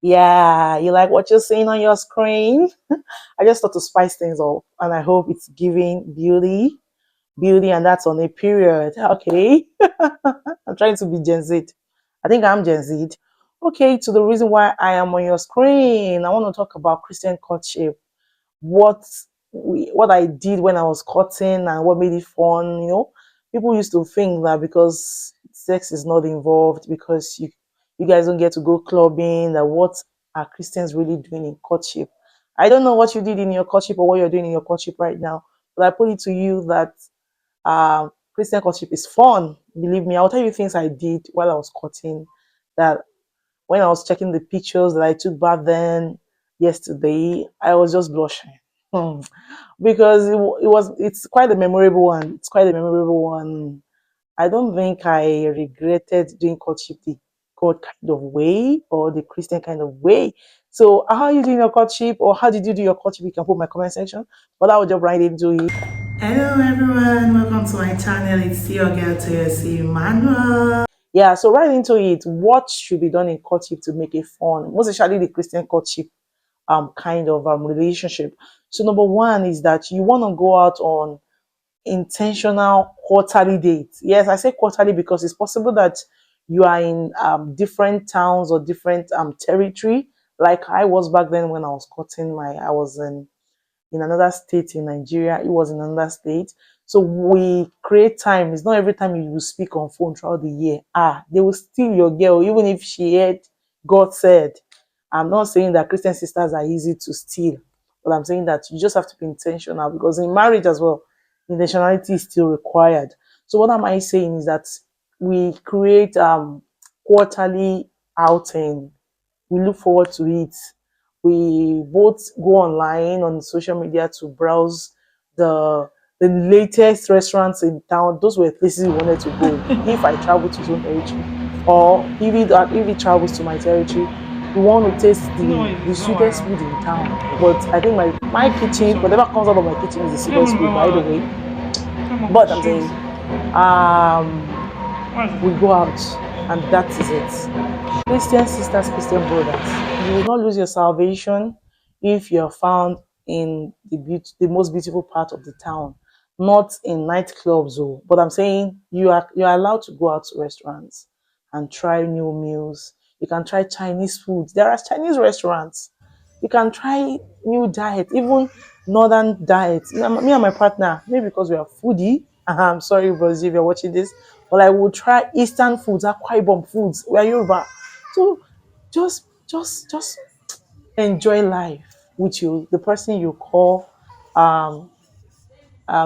Yeah, you like what you're seeing on your screen? I just thought to spice things up, and I hope it's giving beauty, and that's on a period. Okay, I'm trying to be Gen Z. I think I'm Gen Z. Okay, to the reason why I am on your screen, I want to talk about Christian courtship. what what I did when I was courting and what made it fun. People used to think that because sex is not involved, because you guys don't get to go clubbing, that what are Christians really doing in courtship? I don't know what you did in your courtship or what you're doing in your courtship right now, but I put it to you that Christian courtship is fun. Believe me, I'll tell you things I did while I was courting that when I was checking the pictures that I took back then yesterday, I was just blushing. Hmm. Because it's quite a memorable one. It's quite a memorable one. I don't think I regretted doing courtship the God kind of way or the Christian kind of way. So how are you doing your courtship, or how did you do your courtship? You can put in my comment section. But I will jump right into it. Hello everyone, welcome to my channel. It's your girl TSC Manuel. Yeah, so right into it. What should be done in courtship to make it fun? Most especially the Christian courtship kind of relationship. So number one is that you want to go out on intentional quarterly dates. Yes, I say quarterly because it's possible that you are in different towns or different territory. Like I was back then when I was courting I was in another state in Nigeria. It was in another state. So we create time. It's not every time you will speak on phone throughout the year. They will steal your girl, even if she heard God said. I'm not saying that Christian sisters are easy to steal, but I'm saying that you just have to be intentional, because in marriage as well, intentionality is still required. So what am I saying is that we create quarterly outing. We look forward to it. We both go online on social media to browse the latest restaurants in town. Those were places we wanted to go. If I travel to his own territory, or if he travels to my territory, we want to taste No, the it's not sweetest viral. food in town. But I think my kitchen, Sorry. whatever comes out of my kitchen, is the You don't sweetest food, by the remember way. time of But I'm streams. saying, um, What is we go it? out, and that is it. Christian sisters, Christian brothers, you will not lose your salvation if you are found in the most beautiful part of the town, not in nightclubs. Oh, but I'm saying you are allowed to go out to restaurants and try new meals. You can try Chinese food. There are Chinese restaurants. You can try new diet, even northern diets. Me and my partner, maybe because we are foodie. I'm sorry, Brazil, if you're watching this, but I will try Eastern foods, Akwa Ibom foods. We are Yoruba, so just enjoy life with the person you call um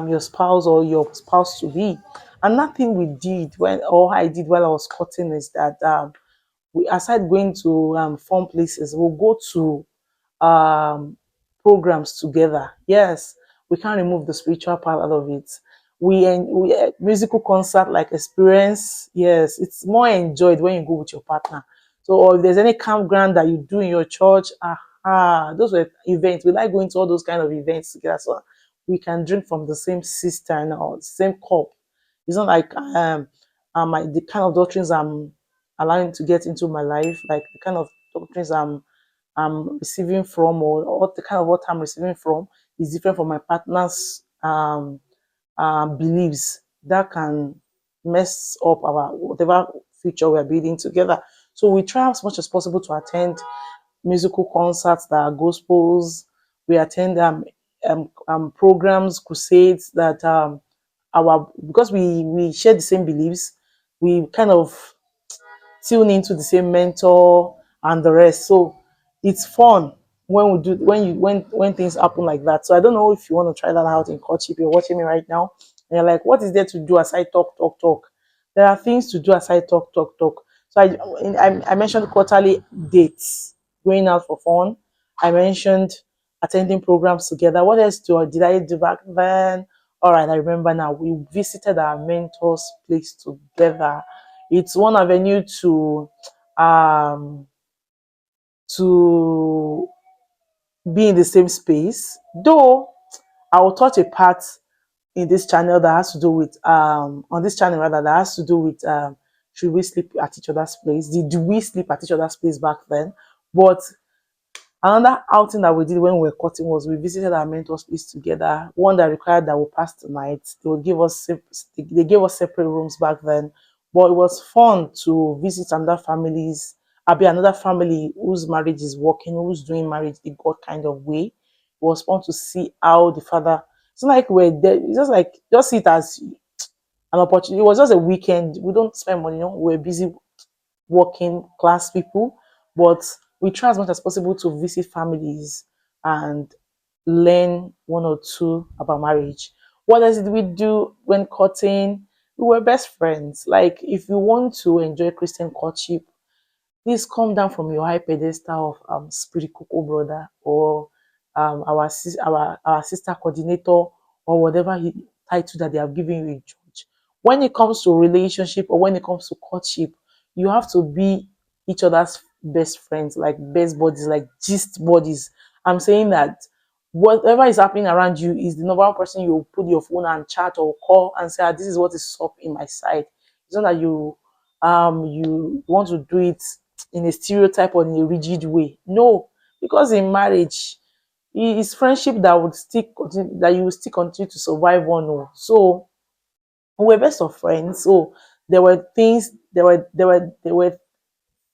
your spouse or your spouse to be. And nothing we did when or I did while I was cutting is that we, aside going to fun places, we'll go to programs together. Yes, we can't remove the spiritual part out of it. Musical concert like experience. Yes, it's more enjoyed when you go with your partner. So, or if there's any campground that you do in your church, those were events. We like going to all those kind of events together, so we can drink from the same cistern or the same cup. It's not like the kind of doctrines I'm allowing to get into my life, like the kind of doctrines I'm receiving from, or what the kind of what I'm receiving from is different from my partner's beliefs. That can mess up our whatever future we're building together. So we try as much as possible to attend musical concerts that are gospels. We attend programs, crusades that our because we share the same beliefs. We kind of tune into the same mentor and the rest. So it's fun when we do when things happen like that. So I don't know if you want to try that out in courtship. You're watching me right now, and you're like, what is there to do aside talk, talk, talk? There are things to do aside talk, talk, talk. So I mentioned quarterly dates, going out for fun. I mentioned attending programs together. What else did I do back then? All right, I remember now. We visited our mentor's place together. It's one avenue um to be in the same space. Though I will touch a part in this channel that has to do with on this channel rather, that has to do with should we sleep at each other's place? Did we sleep at each other's place back then? But another outing that we did when we were cutting was we visited our mentors place together. One that required that we pass the night. They would give us they gave us separate rooms back then, but it was fun to visit another families. I'll be another family whose marriage is working, who's doing marriage the God kind of way. It was fun to see how the father. It's not like we're there. It's just like just see it as an opportunity. It was just a weekend. We don't spend money. We're busy working class people, but we try as much as possible to visit families and learn one or two about marriage. What else did we do when courting? We were best friends. Like, if you want to enjoy Christian courtship, please come down from your high pedestal of spirit cocoa brother, or our sister coordinator, or whatever title that they have given you in church. When it comes to relationship, or when it comes to courtship, you have to be each other's best friends, like best buddies, like gist buddies. I'm saying that whatever is happening around you is the number one person you put your phone and chat or call and say, this is what is up in my side. It's not that you want to do it in a stereotype or in a rigid way. No, because in marriage, it's friendship that would that you will still continue to survive on. Oh. So we were best of friends. So there were things, there were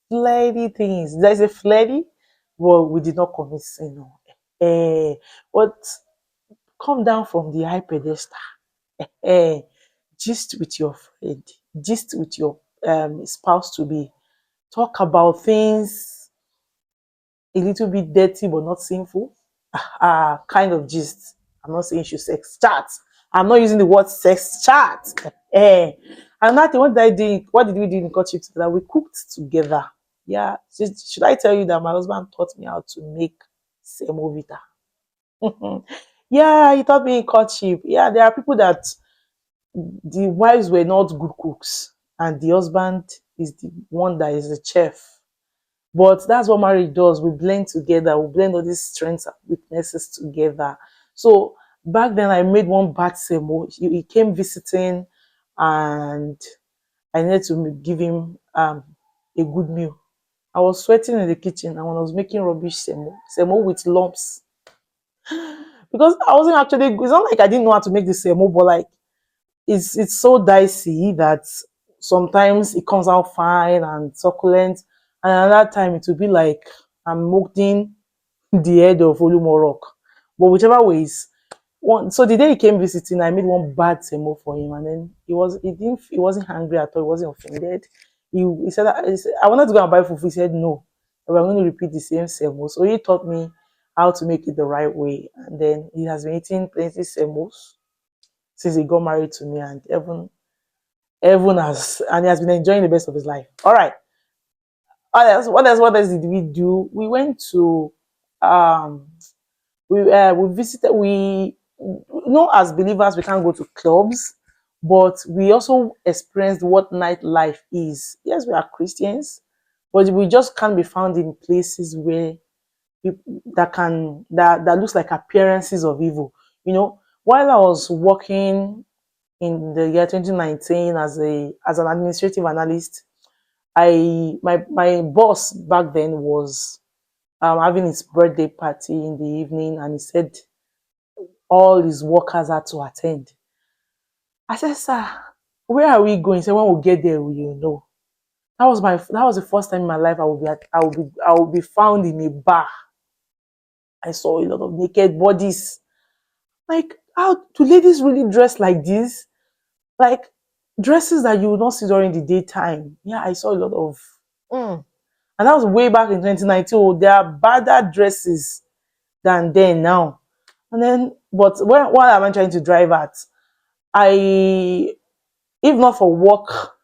flirty things. There's a flirty, but we did not commit sin. No. But come down from the high pedestal. Eh, gist with your friend, gist with your spouse to be. Talk about things a little bit dirty but not sinful. Kind of gist. I'm not saying you should sex chat. I'm not using the word sex chat. Eh. And that thing, what did I do? What did we do in courtship together? We cooked together. Yeah. Should I tell you that my husband taught me how to make semovita? Yeah, he taught me in courtship. Yeah, there are people that the wives were not good cooks, and the husband is the one that is the chef. But that's what marriage does. We blend together. We blend all these strengths and weaknesses together. So back then, I made one bad semo. He came visiting, and I needed to give him a good meal. I was sweating in the kitchen, and when I was making rubbish semo with lumps, because I wasn't actually. It's not like I didn't know how to make the semo, but like it's so dicey that sometimes it comes out fine and succulent, and another time it will be like I'm molding the head of Olumorok. But whichever ways, so the day he came visiting, I made one bad semo for him, and then he wasn't angry at all, he wasn't offended. He said, I wanted to go and buy fufu. He said no, we're going to repeat the same semo. So he taught me how to make it the right way, and then he has been eating plenty semos since he got married to me, and Evan has, and he has been enjoying the best of his life. All right. What else did we do? We went to um we visited we as believers we can't go to clubs, but we also experienced what nightlife is. Yes, we are Christians, but we just can't be found in places where that looks like appearances of evil. While I was working in the year 2019 as an administrative analyst, my boss back then was having his birthday party in the evening, and he said all his workers had to attend. I said, sir, where are we going? He said, when we get there, you know. That was the first time in my life I will be found in a bar. I saw a lot of naked bodies. Like, how do ladies really dress like this? Like, dresses that you would not see during the daytime. Yeah, I saw a lot of. Mm. And that was way back in 2019. Oh, there are badder dresses than then now. And then, but what am I trying to drive at? I, if not for work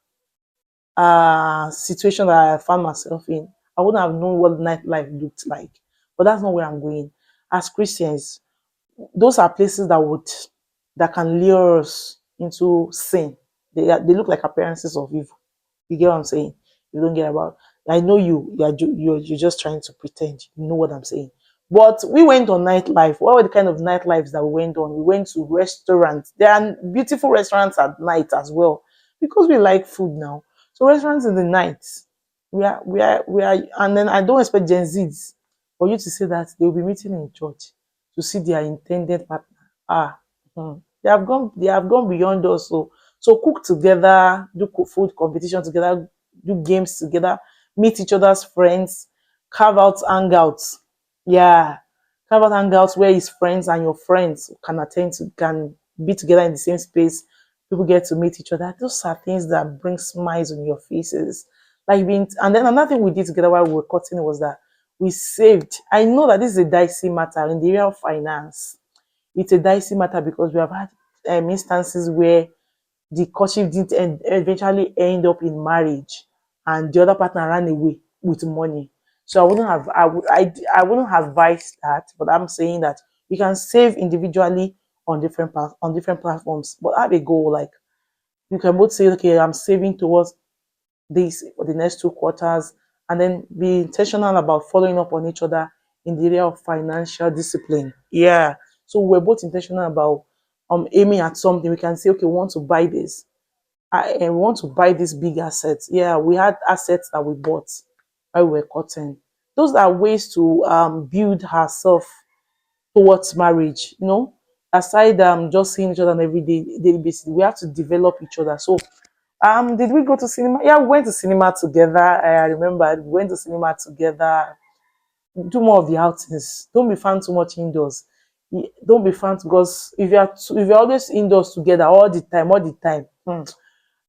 situation that I found myself in, I wouldn't have known what nightlife looked like. But that's not where I'm going. As Christians, those are places that can lure us into sin. They look like appearances of evil. You get what I'm saying? You don't get about. I know you're just trying to pretend. You know what I'm saying. But we went on nightlife. What were the kind of nightlives that we went on? We went to restaurants. There are beautiful restaurants at night as well, because we like food now. So restaurants in the night. and then I don't expect Gen Zs for you to say that they will be meeting in church to see their intended partner. Ah, they have gone beyond us. So cook together, do food competition together, do games together, meet each other's friends, carve out hangouts. Yeah, carve out hangouts where his friends and your friends can be together in the same space. People get to meet each other. Those are things that bring smiles on your faces. Like being, and then another thing we did together while we were cutting was that we saved. I know that this is a dicey matter in the area of finance. It's a dicey matter because we have had instances where the courtship didn't eventually end up in marriage, and the other partner ran away with money. So I wouldn't advise that, but I'm saying that you can save individually on different platforms, but have a goal. Like you can both say, okay, I'm saving towards this for the next 2 quarters, and then be intentional about following up on each other in the area of financial discipline. Yeah. So we're both intentional about aiming at something. We can say, okay, we want to buy this. I want to buy this big assets. Yeah, we had assets that we bought while we were cutting. Those are ways to build herself towards marriage. Aside just seeing each other on every daily basis, we have to develop each other. So did we go to cinema? Yeah, we went to cinema together. I remember we went to cinema together. Do more of the outings. Don't be found too much indoors. Don't be found, because if you're always indoors together all the time,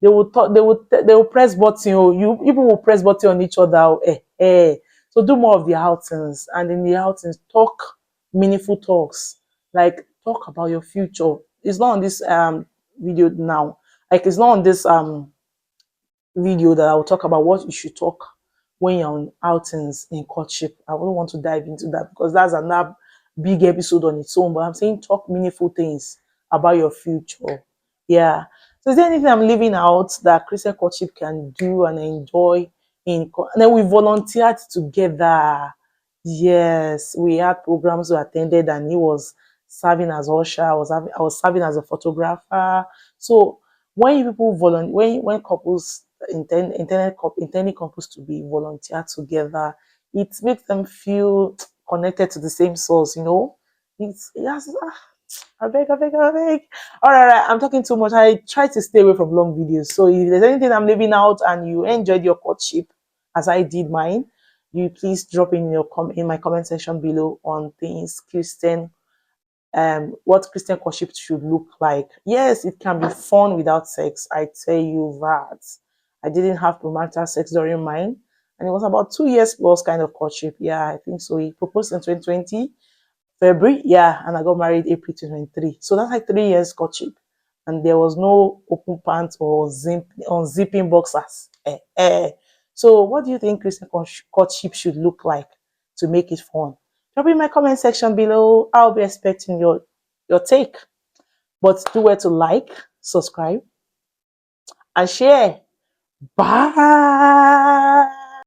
they will press button. Oh, you people will press button on each other. Oh, So do more of the outings, and in the outings, talk meaningful talks. Like talk about your future. It's not on this video now. Like it's not on this video that I will talk about what you should talk when you're on outings in courtship. I wouldn't want to dive into that because that's another big episode on its own. But I'm saying talk meaningful things about your future. Yeah. So is there anything I'm leaving out that Christian courtship can do and enjoy and then we volunteered together. Yes, we had programs we attended, and he was serving as usher. I was serving as a photographer. So when people volunteer, when couples intending couples to be volunteer together, it makes them feel connected to the same source. It's yes. I beg. All right, I'm talking too much. I try to stay away from long videos. So if there's anything I'm leaving out and you enjoyed your courtship as I did mine, you please drop in my comment section below on things Christian what Christian courtship should look like. Yes, it can be fun without sex. I tell you that. I didn't have premarital sex during mine, and it was about 2 years plus kind of courtship. Yeah, I think so. He proposed in 2020 February, yeah, and I got married April 2023. So that's like 3 years courtship, and there was no open pants or unzipping boxers. So, what do you think Christian courtship should look like to make it fun? Drop in my comment section below. I'll be expecting your take. But do where to like, subscribe, and share. Bye.